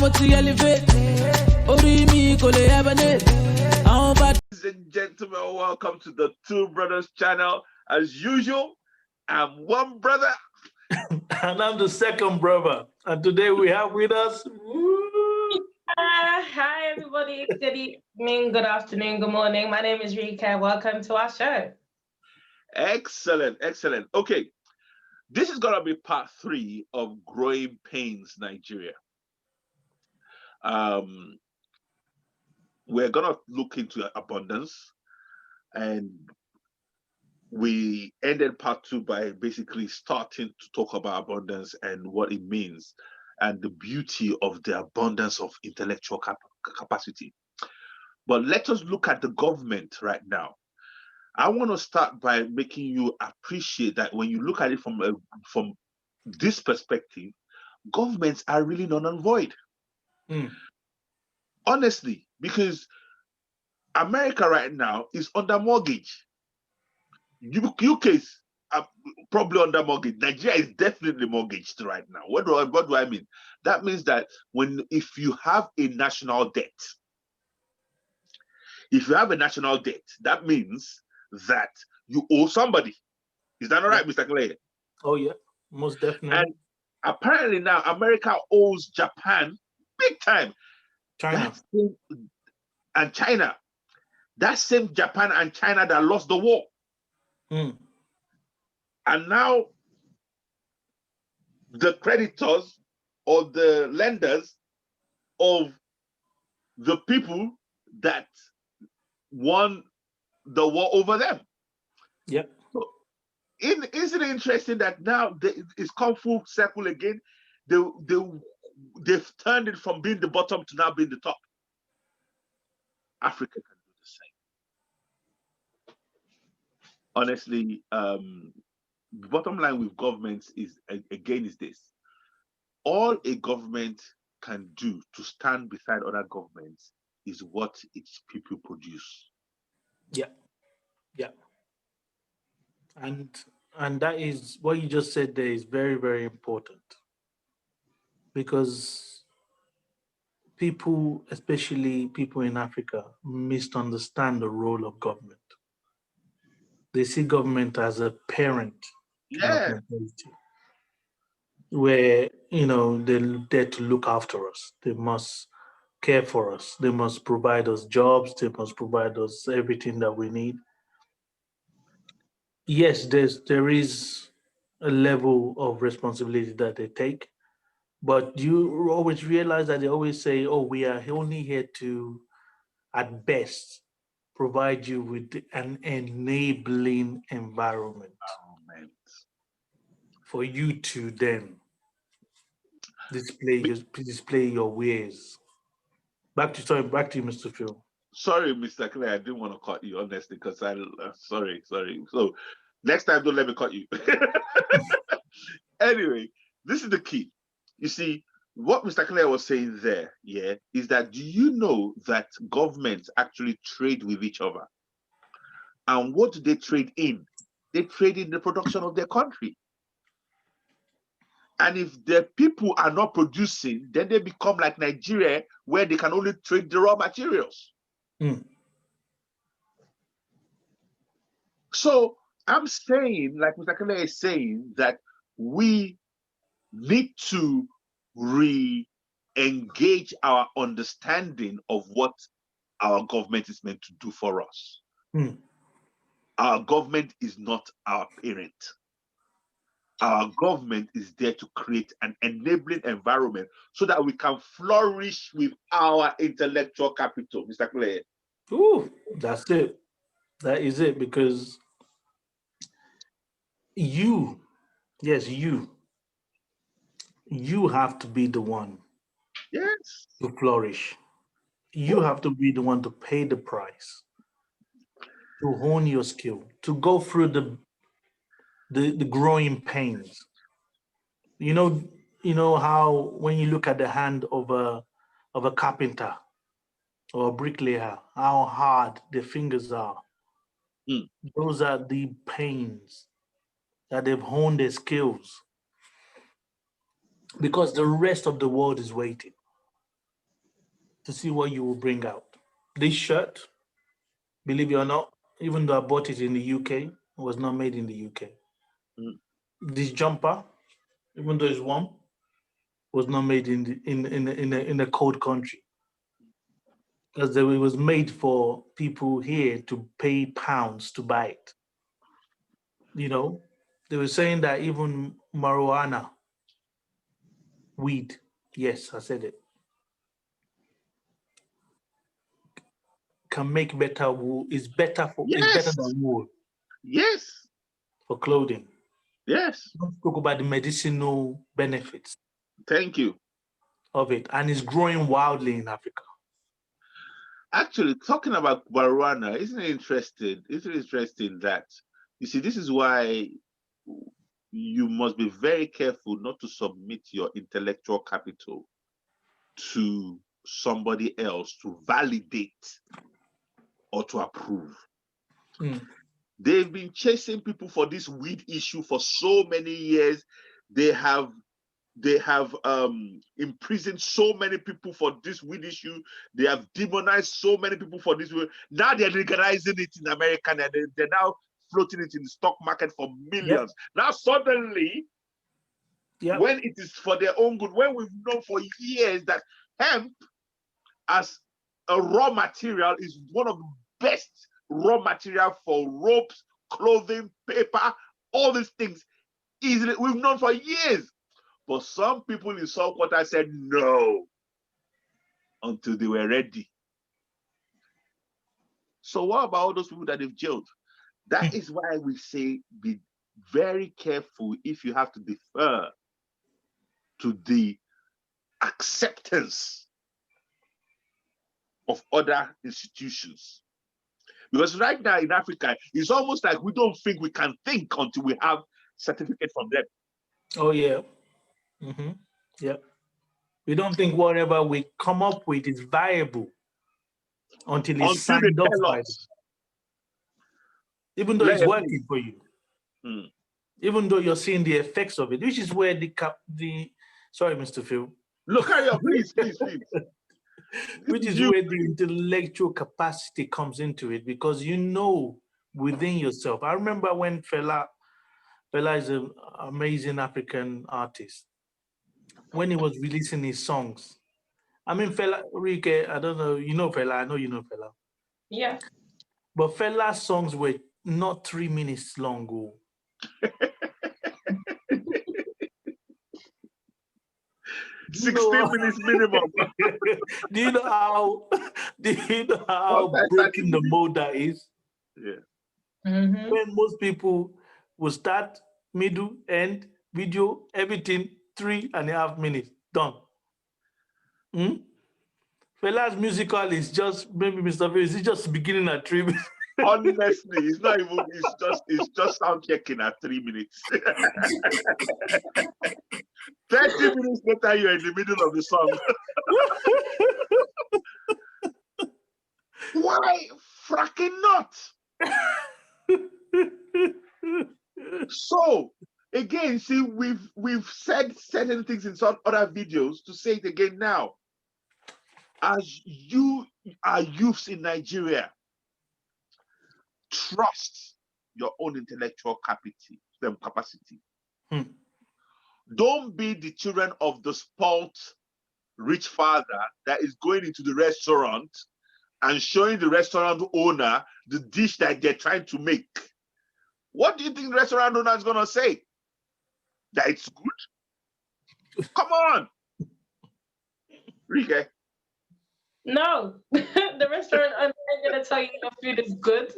and gentlemen, welcome to the Two Brothers channel. As usual, I'm one brother. And I'm the second brother. And today we have with us. Hi, everybody. Good evening, good afternoon, good morning. My name is Rika. Welcome to our show. Excellent, excellent. Okay, this is going to be part 3 of Growing Pains Nigeria. We're going to look into abundance, and we ended part 2 by basically starting to talk about abundance and what it means and the beauty of the abundance of intellectual capacity. But let us look at the government right now. I want to start by making you appreciate that when you look at it from this perspective, governments are really null and void. Honestly, because America right now is under mortgage. UK is probably under mortgage. Nigeria is definitely mortgaged right now. What do I mean? That means that if you have a national debt, that means that you owe somebody. Is that all right, Mr. Clay? Oh, yeah, most definitely. And apparently now America owes Japan big time. China. And China. That same Japan and China that lost the war. And now the creditors or the lenders of the people that won the war over them. Yep. So, isn't it interesting that now it's come full circle again? They've turned it from being the bottom to now being the top. Africa can do the same. Honestly, the bottom line with governments is this: all a government can do to stand beside other governments is what its people produce. Yeah. And that is what you just said there is very, very important, because people, especially people in Africa, misunderstand the role of government. They see government as a parent kind of mentality, where they're there to look after us. They must care for us. They must provide us jobs. They must provide us everything that we need. Yes, there is a level of responsibility that they take, but you always realize that they always say, "Oh, we are only here to, at best, provide you with an enabling environment for you to then display your ways." Back to you, Mr. Phil. Sorry, Mr. Clay, I didn't want to cut you, honestly, because sorry. So next time, don't let me cut you. Anyway, this is the key. You see, what Mr. Clay was saying there, is that do you know that governments actually trade with each other? And what do they trade in? They trade in the production of their country. And if the people are not producing, then they become like Nigeria, where they can only trade the raw materials. So I'm saying, like Mr. Kele is saying, that we need to re-engage our understanding of what our government is meant to do for us. Our government is not our parent. Our government is there to create an enabling environment so that we can flourish with our intellectual capital. Mr. Clay. Ooh, that's it. That is it, because you have to be the one to flourish. You have to be the one to pay the price, to hone your skill, to go through the growing pains. You know how when you look at the hand of a carpenter or a bricklayer, how hard the fingers are. Those are the pains that they've honed their skills, because the rest of the world is waiting. to see what you will bring out. This shirt, believe it or not, even though I bought it in the UK, it was not made in the UK. Mm. This jumper, even though it's warm, was not made in a cold country. Because it was made for people here to pay pounds to buy it. You know, they were saying that even marijuana, weed, yes, I said it, can make better wool. It's better than wool. Yes. For clothing. Yes. Let's talk about the medicinal benefits. Thank you. Of it, and it's growing wildly in Africa. Actually, talking about marijuana, isn't it interesting? Isn't it interesting that, you see, this is why you must be very careful not to submit your intellectual capital to somebody else to validate or to approve. Mm. They've been chasing people for this weed issue for so many years. They have imprisoned so many people for this weed issue. They have demonized so many people for this. Now they're legalizing it in America, and they're now floating it in the stock market for millions. Yep. Now suddenly, yep, when it is for their own good, when we've known for years that hemp as a raw material is one of the best raw material for ropes, clothing, paper, all these things, easily, we've known for years. But some people in Saltwater said no until they were ready. So what about all those people that they've jailed? That is why we say be very careful if you have to defer to the acceptance of other institutions. Because right now in Africa, it's almost like we don't think we can think until we have certificate from them. Oh, yeah. Mm-hmm. Yeah. We don't think whatever we come up with is viable until it's signed off by them. Even though it's working for you. Hmm. Even though you're seeing the effects of it, which is where sorry, Mr. Phil. Look, carry on, please. Which is where the intellectual capacity comes into it, because you know within yourself. I remember when Fela is an amazing African artist. When he was releasing his songs, I mean, Fela, Rike, I don't know, you know Fela, I know you know Fela. Yeah. But Fela's songs were not 3 minutes long. 16 minutes minimum. Do you know how breaking the mold that is? Yeah. Mm-hmm. When most people will start, middle, end, video, everything, 3.5 minutes, done. Fela's musical is just, maybe Mr. Phil, is just beginning at 3 minutes? Honestly, it's not even, it's just sound checking at 3 minutes. 30 minutes later, you're in the middle of the song. Why fracking not? So again, see, we've said certain things in some other videos to say it again now. As you are youths in Nigeria, trust your own intellectual capacity. Don't be the children of the spoilt rich father that is going into the restaurant and showing the restaurant owner the dish that they're trying to make. What do you think the restaurant owner is going to say? That it's good? Come on. Rike. No, the restaurant owner ain't going to tell you your food is good.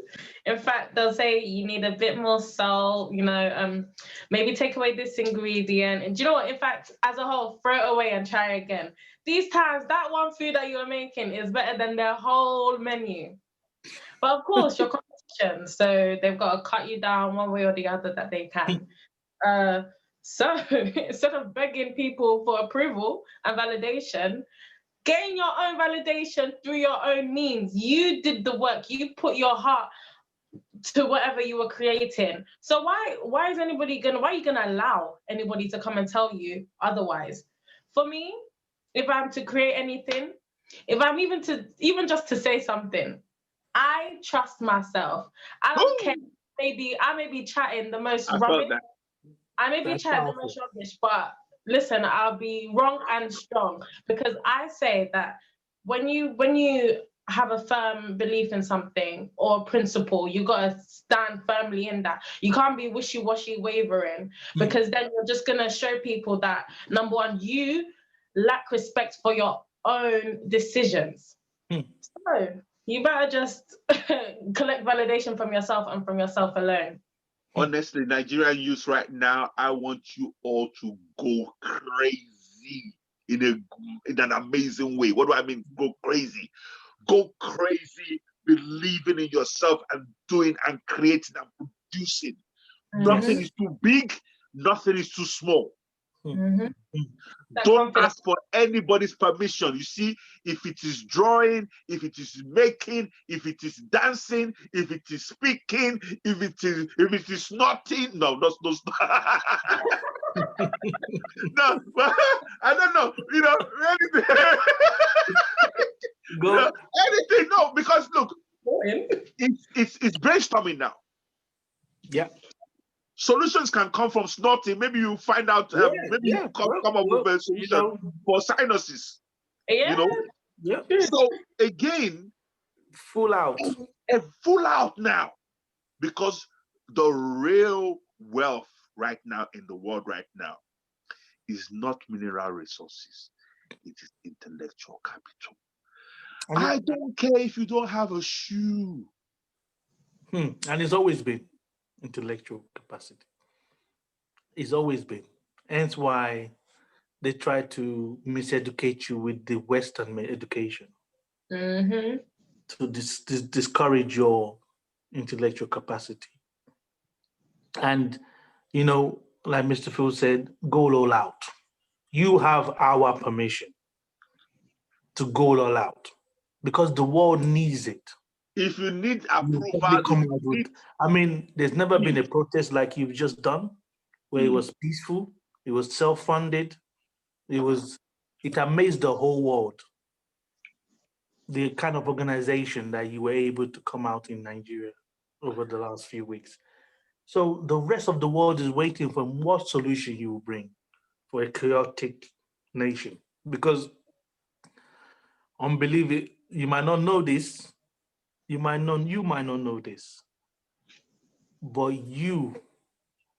In fact, they'll say you need a bit more salt, maybe take away this ingredient. And do you know what? In fact, as a whole, throw it away and try again. These times, that one food that you're making is better than their whole menu. But of course, your competition, so they've got to cut you down one way or the other that they can. So instead of begging people for approval and validation, gain your own validation through your own means. You did the work. You put your heart to whatever you were creating. So why are you gonna allow anybody to come and tell you otherwise? For me, if I'm to create anything, if I'm even just to say something, I trust myself. I don't care. Maybe I may be chatting the most rubbish. I may be chatting the most rubbish, but listen, I'll be wrong and strong, because I say that when you have a firm belief in something or a principle, you gotta stand firmly in that. You can't be wishy-washy, wavering, because then you're just gonna show people that, number one, you lack respect for your own decisions. So you better just collect validation from yourself and from yourself alone. Honestly, Nigerian youth right now, I want you all to go crazy in an amazing way. What do I mean? Go crazy. Go crazy, believing in yourself and doing and creating and producing. Nothing is too big, nothing is too small. Don't ask for anybody's permission. You see, if it is drawing, if it is making, if it is dancing, if it is speaking, if it is nothing, no, no. No, I don't know. Anything. Go. Anything, no, because look, it's brainstorming now. Yeah. Solutions can come from snorting. Maybe you find out. Maybe you come up with a solution for sinuses. Yeah. So again, full out. Full out now, because the real wealth right now in the world right now is not mineral resources. It is intellectual capital. I don't care if you don't have a shoe. And it's always been intellectual capacity. It's always been. Hence why they try to miseducate you with the Western education to discourage your intellectual capacity. And, like Mr. Phil said, go all out. You have our permission to go all out because the world needs it. If you need approval, there's never been a protest like you've just done, where it was peaceful, it was self-funded, it amazed the whole world, the kind of organization that you were able to come out in Nigeria over the last few weeks. So the rest of the world is waiting for what solution you will bring for a chaotic nation. Because unbelievable, you might not know this, you might not know this, but you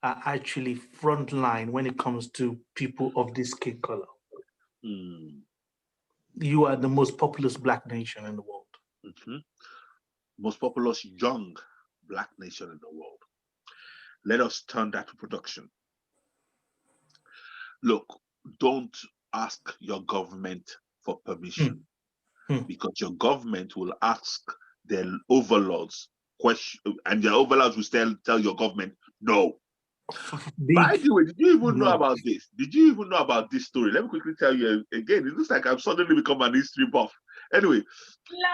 are actually frontline when it comes to people of this skin color. You are the most populous Black nation in the world. Most populous young Black nation in the world. Let us turn that to production. Look, don't ask your government for permission, because your government will ask their overlords question, and their overlords will tell your government no. By the way, did you even know about this? Did you even know about this story? Let me quickly tell you again. It looks like I've suddenly become an history buff. Anyway,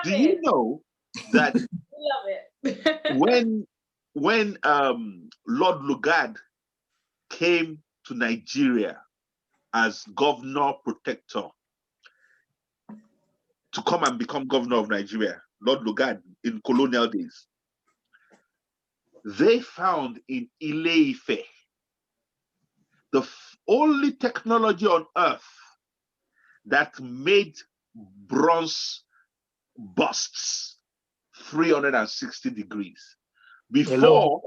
you know that when Lord Lugard came to Nigeria as governor protector to come and become governor of Nigeria, Lord Lugard in colonial days, they found in Ile-Ife the only technology on earth that made bronze busts 360 degrees. Before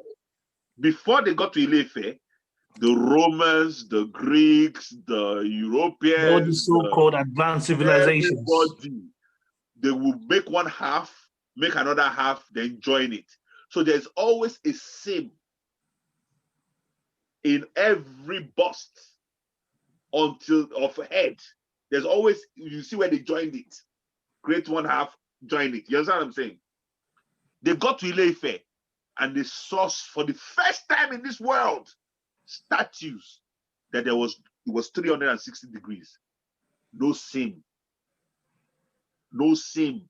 they got to Ile-Ife, the Romans, the Greeks, the Europeans, all the so-called advanced civilizations, they will make one half, make another half, then join it. So there's always a seam in every bust of head. There's always, you see where they joined it. Create one half, join it. You understand what I'm saying? They got to Ile-Ife and they saw for the first time in this world statues that it was 360 degrees. No seam. No seam.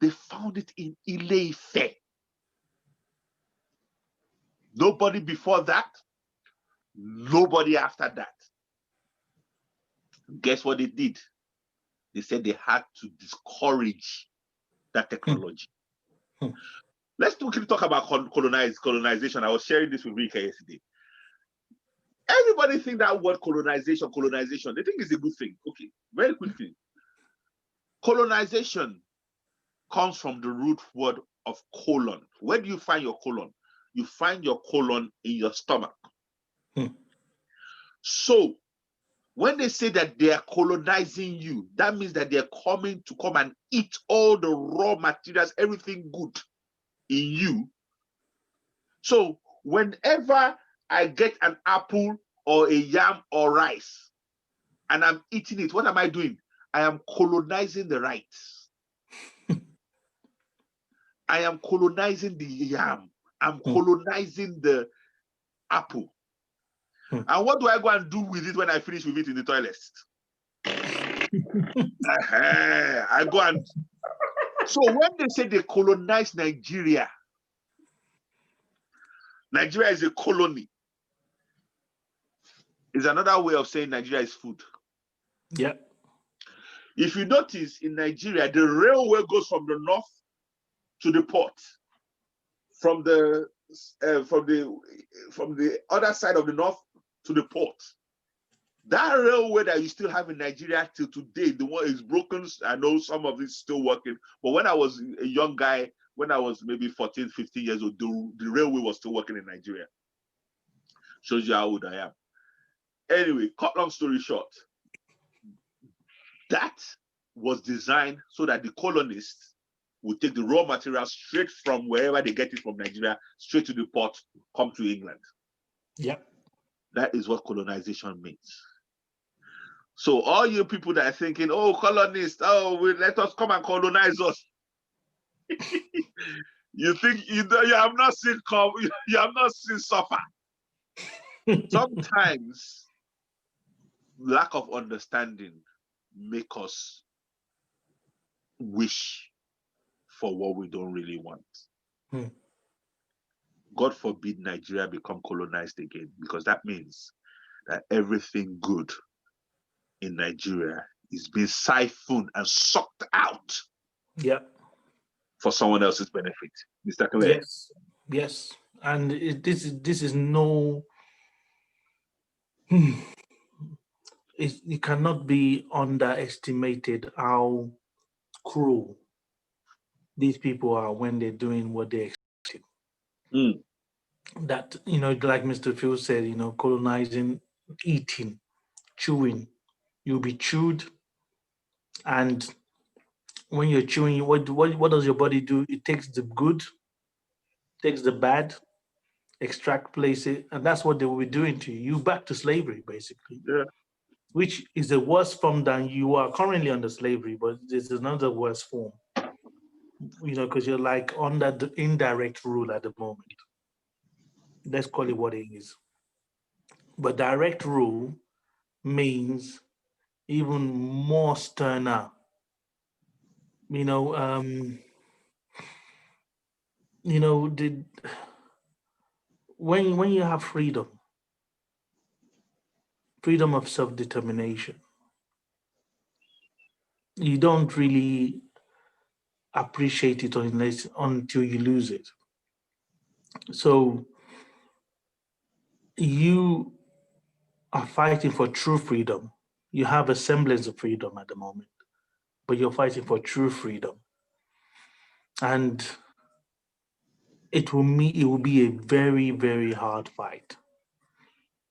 They found it in Ile-Ife. Nobody before that, nobody after that. Guess what they did? they said they had to discourage that technology. Let's quickly talk about colonization. I was sharing this with Rika yesterday. Everybody think that word colonization, they think it's a good thing. Okay, very quickly. Colonization comes from the root word of colon. Where do you find your colon? You find your colon in your stomach. So when they say that they are colonizing you, that means that they're coming to come and eat all the raw materials, everything good in you. So whenever I get an apple or a yam or rice and I'm eating it, what am I doing? I am colonizing the rice. I am colonizing the yam. I'm colonizing the apple. And what do I go and do with it when I finish with it in the toilet? I go and... So when they say they colonize Nigeria, Nigeria is a colony. Is another way of saying Nigeria is food. Yeah. If you notice, in Nigeria, the railway goes from the north to the port, from the other side of the north to the port. That railway that you still have in Nigeria till today, the one is broken. I know some of it's still working, but when I was a young guy, when I was maybe 14, 15 years old, the railway was still working in Nigeria. Shows you how old I am. Anyway, cut long story short, that was designed so that the colonists would take the raw materials straight from wherever they get it from Nigeria, straight to the port, come to England. Yeah. That is what colonization means. So all you people that are thinking, oh, colonists, let us come and colonize us. You think you have not seen you have not seen suffer. Sometimes lack of understanding make us wish for what we don't really want. God forbid Nigeria become colonized again, because that means that everything good in Nigeria is being siphoned and sucked out. Yeah. For someone else's benefit. Mr. Clare. Yes. And this is no... It cannot be underestimated how cruel these people are when they're doing what they're expecting. That, like Mr. Phil said, colonizing, eating, chewing. You'll be chewed, and when you're chewing, what does your body do? It takes the good, takes the bad, extract places, and that's what they will be doing to you. You back to slavery, basically. Yeah. Which is a worse form than you are currently under slavery, but there's another worse form. Because you're like under the indirect rule at the moment. Let's call it what it is. But direct rule means even more sterner. When you have freedom of self-determination, you don't really appreciate it until you lose it. So you are fighting for true freedom. You have a semblance of freedom at the moment, but you're fighting for true freedom. And it will be a very, very hard fight,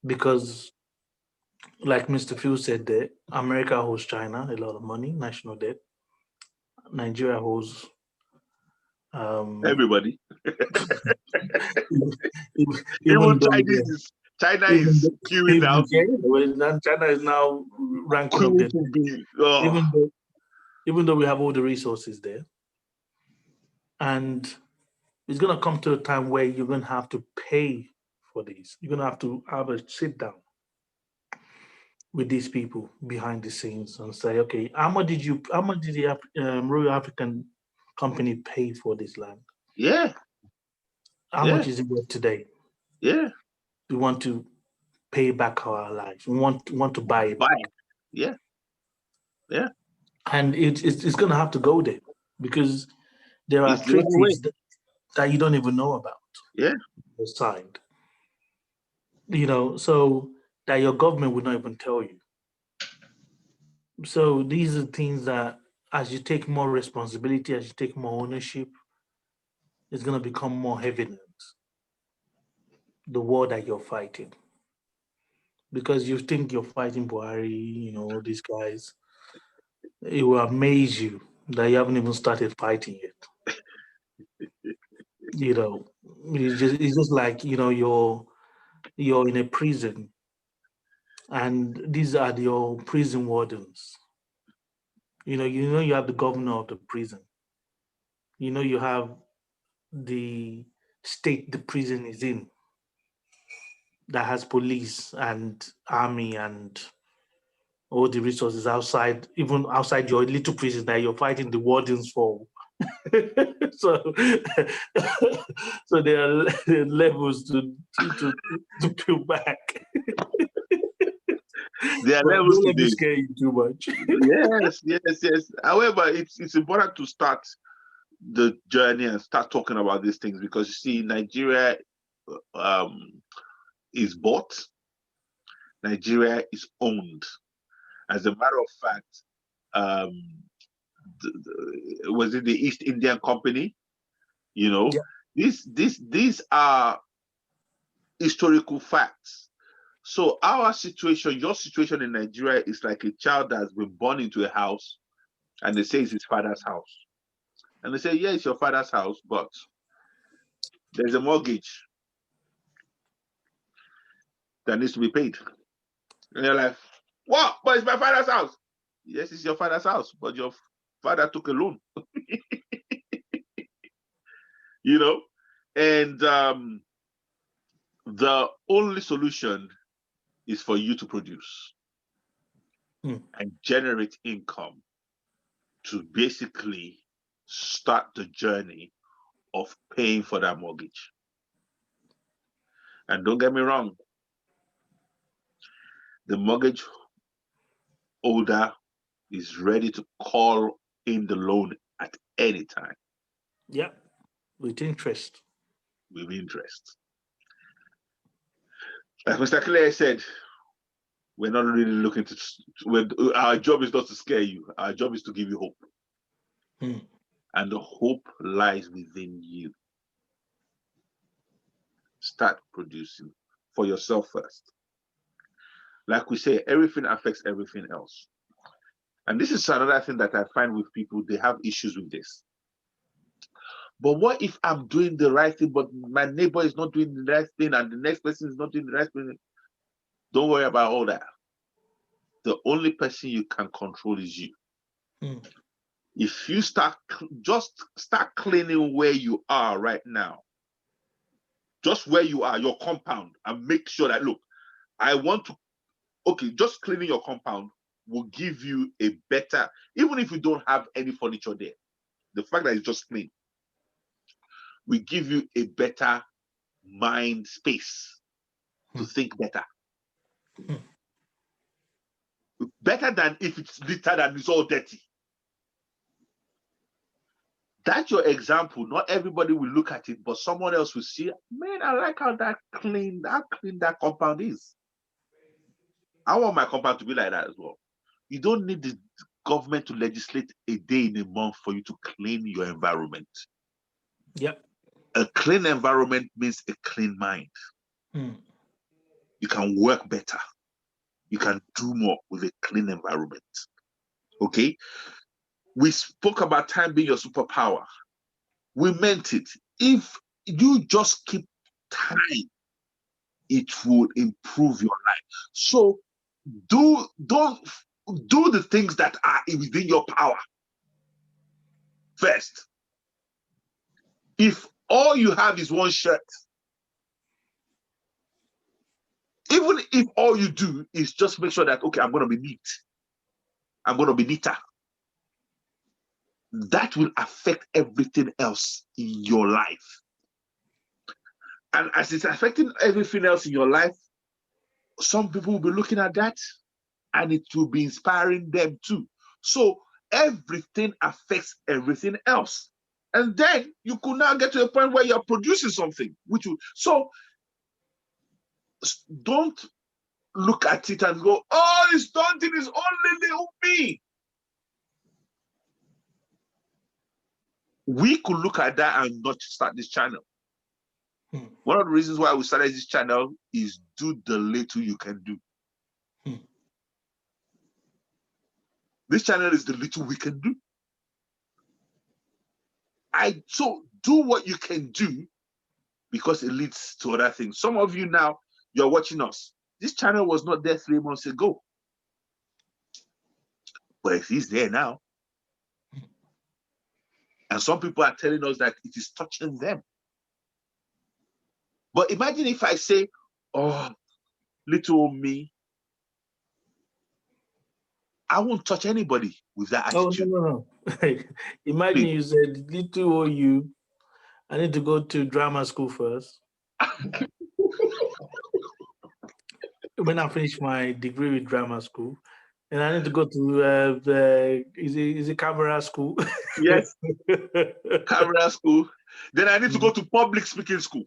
because like Mr. Phil said there, America owes China a lot of money, national debt. Nigeria owes everybody. even China is queuing now. China is now ranking up there. Even though we have all the resources there. And it's going to come to a time where you're going to have to pay for this. You're going to have a sit down with these people behind the scenes and say, okay, how much did the Royal African Company pay for this land? Yeah. How much is it worth today? Yeah. We want to pay back our lives. We want to buy it back. Yeah. Yeah. And it's going to have to go there because there are treaties that you don't even know about. Yeah. The side. So that your government would not even tell you. So these are things that as you take more responsibility, as you take more ownership, it's going to become more evident, the war that you're fighting. Because you think you're fighting Buhari, these guys, it will amaze you that you haven't even started fighting yet. It's just like, you're in a prison and these are your prison wardens. You have the governor of the prison. You have the state the prison is in that has police and army and all the resources outside, even outside your little prison that you're fighting the wardens for. so there are levels to peel back. There are levels don't to let me this. scare you too much. Yes. However, it's important to start the journey and start talking about these things because you see, Nigeria is bought, Nigeria is owned. As a matter of fact, was it the East Indian Company? Yeah. These are historical facts. So our situation, your situation in Nigeria is like a child that's been born into a house and they say it's his father's house. And they say, yeah, it's your father's house, but there's a mortgage that needs to be paid. And you're like, what? But it's my father's house. Yes, it's your father's house, but your father took a loan. And the only solution is for you to produce and generate income to basically start the journey of paying for that mortgage. And don't get me wrong, the mortgage holder is ready to call in the loan at any time. Yeah, with interest. With interest. Like Mr. Clare said, we're not really looking to, our job is not to scare you. Our job is to give you hope. And the hope lies within you. Start producing for yourself first. Like we say, everything affects everything else. And this is another thing that I find with people, they have issues with this. But what if I'm doing the right thing, but my neighbor is not doing the right thing and the next person is not doing the right thing? Don't worry about all that. The only person you can control is you. If you just start cleaning where you are right now, just where you are, your compound, and make sure that, look, just cleaning your compound will give you a better, even if you don't have any furniture there, the fact that it's just clean will give you a better mind space to think better. Better than if it's littered and it's all dirty. That's your example. Not everybody will look at it, but someone else will see, man, I like how clean that compound is. I want my compound to be like that as well. You don't need the government to legislate a day in a month for you to clean your environment. Yep. A clean environment means a clean mind. You can work better. You can do more with a clean environment. Okay? We spoke about time being your superpower. We meant it. If you just keep time, it will improve your life. So don't do the things that are within your power first. If all you have is one shirt, even if all you do is just make sure that, okay, I'm going to be neat, I'm going to be neater, that will affect everything else in your life. And as it's affecting everything else in your life, some people will be looking at that and it will be inspiring them too. So everything affects everything else. And then you could now get to a point where you're producing something, so don't look at it and go, oh, it's daunting, it's only little me. We could look at that and not start this channel. One of the reasons why we started this channel is do the little you can do. This channel is the little we can do. So do what you can do, because it leads to other things. Some of you now, you're watching us. This channel was not there 3 months ago, but it is there now. And some people are telling us that it is touching them. But imagine if I say, oh, little me, I won't touch anybody with that attitude. Oh, no. Imagine you said, little you, I need to go to drama school first. When I finish my degree with drama school, and I need to go to is it camera school? Yes, camera school. Then I need to go to public speaking school.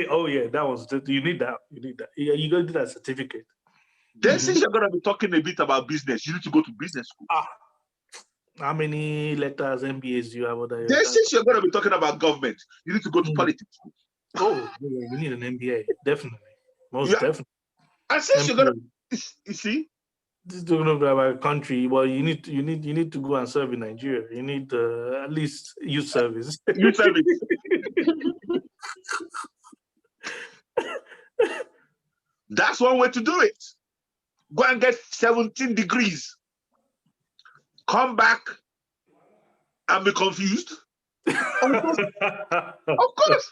Oh yeah, you need that. You need that. You go do that certificate. Then since you're gonna be talking a bit about business, you need to go to business school. How many letters, MBAs do you have? Then since you're gonna be talking about government, you need to go to politics school. Oh, yeah, you need an MBA, definitely, most definitely. And since you're gonna, you see, this is talking about a country. Well, you need to go and serve in Nigeria. You need at least youth service. Youth service. That's one way to do it. Go and get 17 degrees. Come back and be confused. Of course.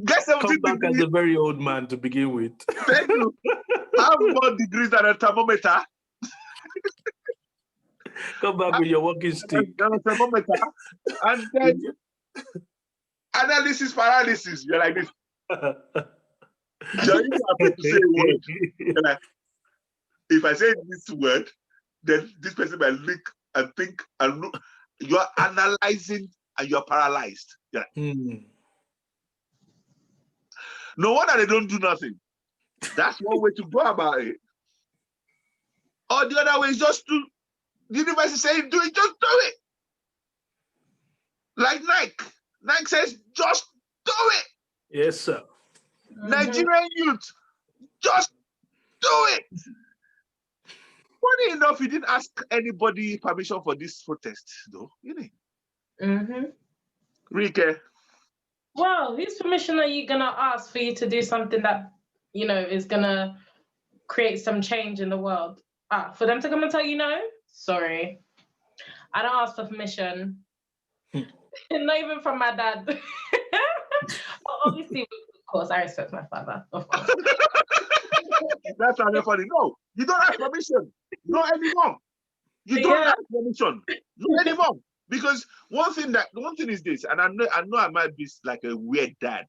Get 17 Come back as a very old man to begin with. Thank you. Have more degrees than a thermometer. Come back with your walking stick. A thermometer. And then analysis paralysis. You're like this. If I say this word, then this person might look and think and look. You're analyzing and you're paralyzed. No wonder they don't do nothing. That's one way to go about it. Or the other way is just to, the universe is saying, do it, just do it. Like Nike. Nike says, just do it. Yes, sir. Nigerian youth, just do it. Funny enough, you didn't ask anybody permission for this protest, though, you know. Rike. Well, whose permission are you gonna ask for you to do something that, you know, is gonna create some change in the world? For them to come and tell you no? Sorry. I don't ask for permission. Not even from my dad. Obviously, of course, I respect my father, of course. That's not funny. No, you don't ask permission. Not anymore. You don't ask permission. Not anymore. Because one thing is this, and I know I might be like a weird dad.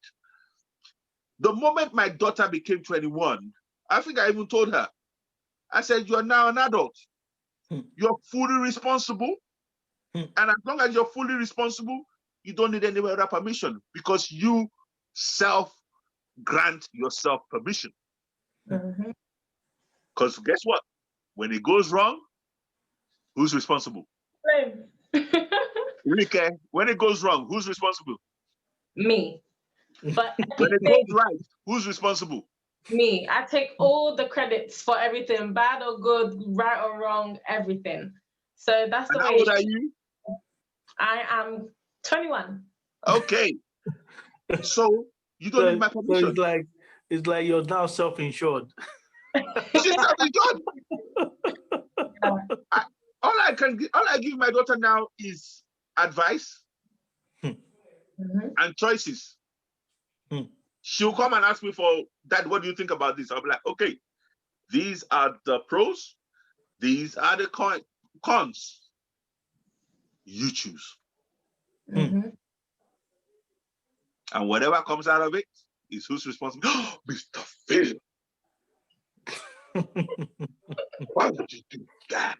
The moment my daughter became 21, I think I even told her, I said, you are now an adult. You're fully responsible. And as long as you're fully responsible, you don't need any other permission, because you self-grant yourself permission. Because guess what? When it goes wrong, who's responsible? Rike, when it goes wrong, who's responsible? Me. But when it goes right, who's responsible? Me. I take all the credits for everything, bad or good, right or wrong, everything. So that's the way. How old are you? I am 21. Okay. So you don't need my permission. So it's like you're now self-insured. She's self-insured. All I give my daughter now is advice and choices. She'll come and ask me for, Dad, what do you think about this? I'll be like, okay, these are the pros, these are the cons. You choose. And whatever comes out of it is who's responsible. Mr. Phil, why would you do that?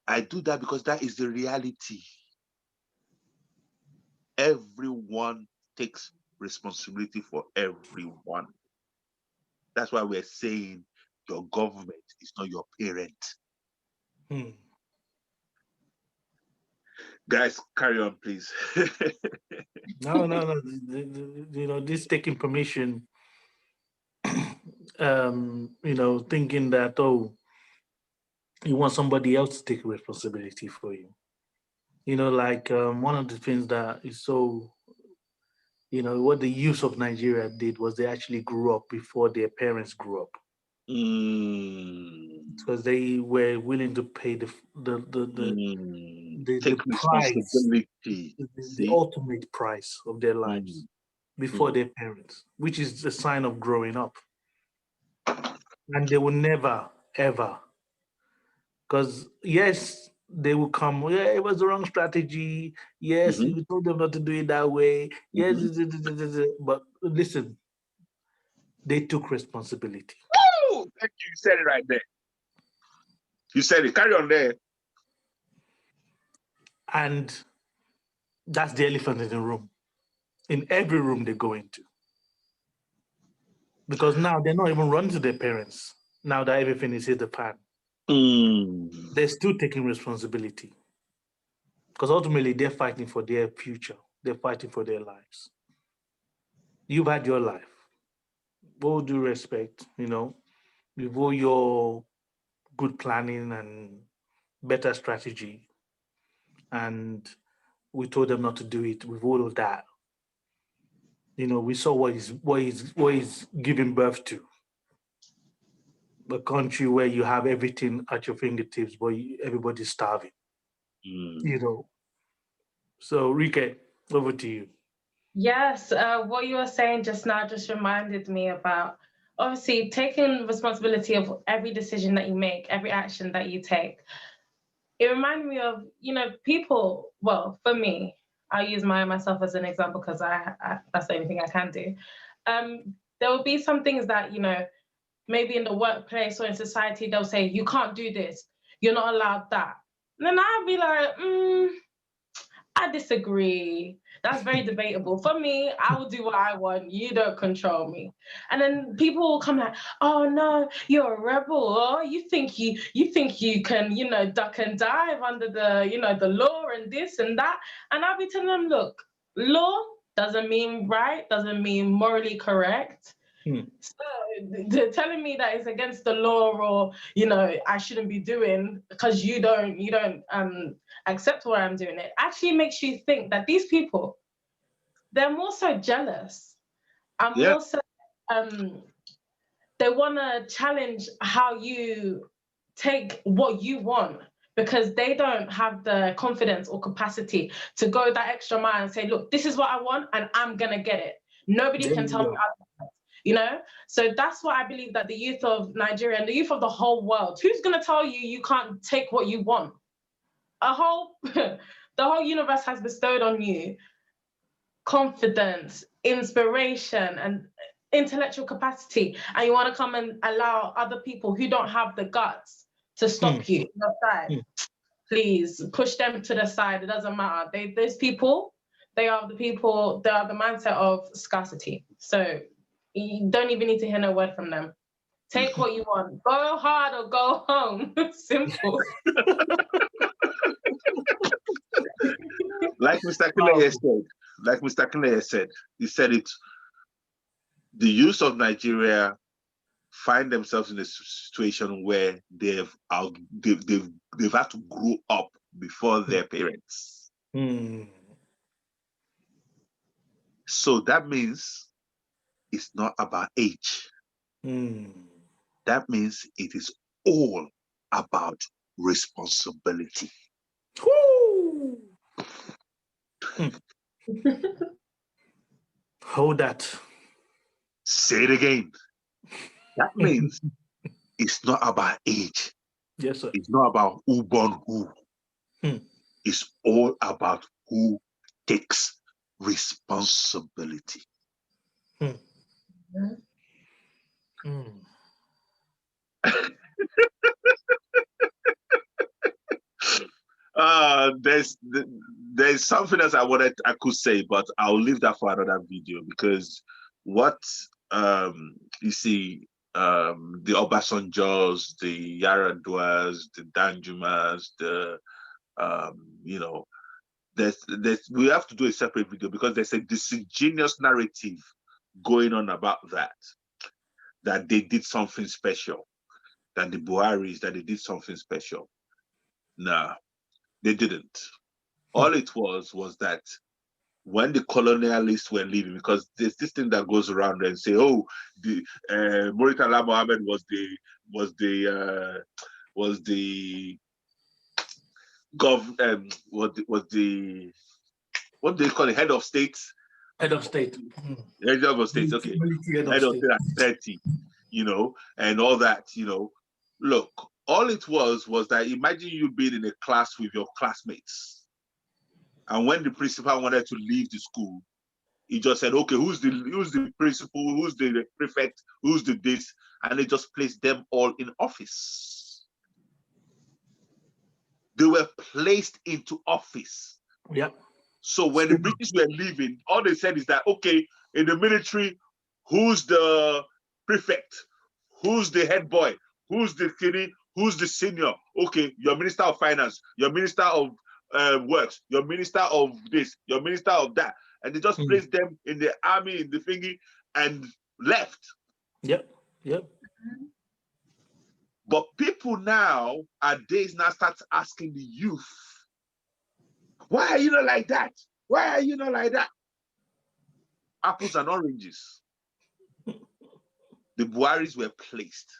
I do that because that is the reality. Everyone takes responsibility for everyone. That's why we're saying your government is not your parent. Guys, carry on, please. No. This taking permission, thinking that, you want somebody else to take responsibility for you. Like one of the things that is so, what the youth of Nigeria did was they actually grew up before their parents grew up. Because they were willing to pay the price, the ultimate price of their lives before their parents, which is a sign of growing up. And they will never, ever, because yes, they will come, yeah, it was the wrong strategy. Yes, you told them not to do it that way. Yes, but listen, they took responsibility. Oh, thank you. You said it right there. You said it. Carry on there. And that's the elephant in the room, in every room they go into. Because now they're not even running to their parents, now that everything is hit the fan. They're still taking responsibility. Because ultimately, they're fighting for their future. They're fighting for their lives. You've had your life. With all due respect, with all your good planning and better strategy, and we told them not to do it. With all of that, we saw what he's giving birth to. A country where you have everything at your fingertips, but everybody's starving. So Rike, over to you. Yes, what you were saying just now just reminded me about obviously taking responsibility of every decision that you make, every action that you take. It reminded me of, people, well, for me, I'll use myself as an example because I that's the only thing I can do. There will be some things that, maybe in the workplace or in society, they'll say, you can't do this, you're not allowed that. And then I'll be like, I disagree. That's very debatable. For me, I will do what I want. You don't control me. And then people will come like, oh no, you're a rebel. Oh, you think you can, duck and dive under the law and this and that. And I'll be telling them, look, law doesn't mean right, doesn't mean morally correct. So they're telling me that it's against the law or I shouldn't be doing because you don't accept why I'm doing it actually makes you think that these people, they're more so jealous and more so they want to challenge how you take what you want because they don't have the confidence or capacity to go that extra mile and say, look, this is what I want and I'm gonna get it. Nobody can tell me otherwise. So that's what I believe, that the youth of Nigeria and the youth of the whole world, who's going to tell you can't take what you want? The whole universe has bestowed on you confidence, inspiration, and intellectual capacity, and you want to come and allow other people who don't have the guts to stop you please push them to the side. It doesn't matter. Those people, they are the mindset of scarcity. So you don't even need to hear no word from them. Take what you want. Go hard or go home. Simple. Like Mr. Kile said, he said it. The youth of Nigeria find themselves in a situation where they've had to grow up before their parents. So that means it's not about age. That means it is all about responsibility. Hold that. Say it again. That means it's not about age. Yes, sir. It's not about who born who. It's all about who takes responsibility. There's something else I could say, but I'll leave that for another video, because what you see, the Obasanjos, the Yaraduas, the Danjumas, the you know, we have to do a separate video, because there's a disingenuous narrative going on about that they did something special, that the Buharis, that they did something special. Nah, they didn't. All it was that when the colonialists were leaving, because there's this thing that goes around and say, oh, the Murtala Mohammed was the what do they call it, head of state? Head of state. Head of state, okay. Head of state at 30, you know, and all that, you know. Look, all it was that, imagine you being in a class with your classmates, and when the principal wanted to leave the school, he just said, okay, who's the principal, who's the prefect, who's the this, and they just placed them all in office. They were placed into office. Yeah. So when the British were leaving, all they said is that, okay, in the military, who's the prefect? Who's the head boy? Who's the kiddy? Who's the senior? Okay, your minister of finance, your minister of works, your minister of this, your minister of that. And they just placed them in the army, in the thingy, and left. Yep. But people nowadays start asking the youth, why are you not like that? Why are you not like that? Apples and oranges. The Buharis were placed.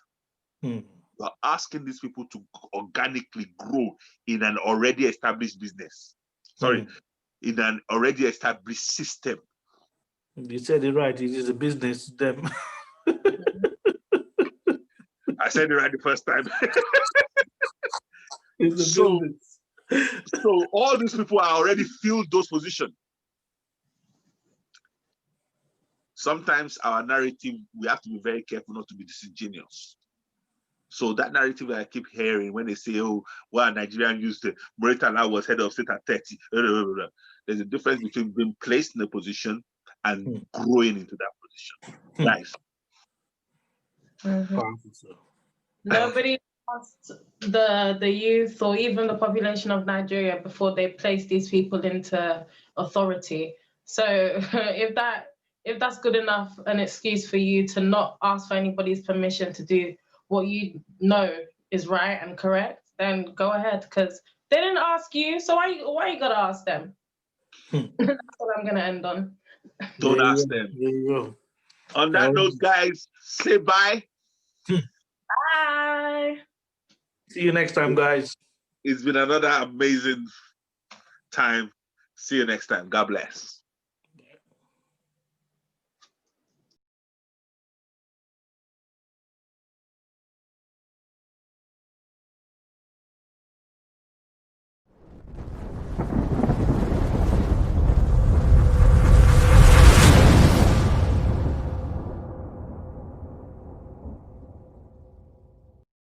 We're asking these people to organically grow in an already established business. Sorry, in an already established system. You said it right. It is a business to them. I said it right the first time. So all these people are already filled those positions. Sometimes our narrative, we have to be very careful not to be disingenuous. So that narrative that I keep hearing when they say, oh, well, Nigerian used the Murtala was head of state at 30. There's a difference between being placed in a position and growing into that position. Nice. Nobody asked the youth or even the population of Nigeria before they placed these people into authority. So if that's good enough an excuse for you to not ask for anybody's permission to do what you know is right and correct, then go ahead, because they didn't ask you, so why you gotta ask them? That's what I'm gonna end on. Don't ask them. On that note, guys, say bye. Bye. See you next time, guys. It's been another amazing time. See you next time. God bless.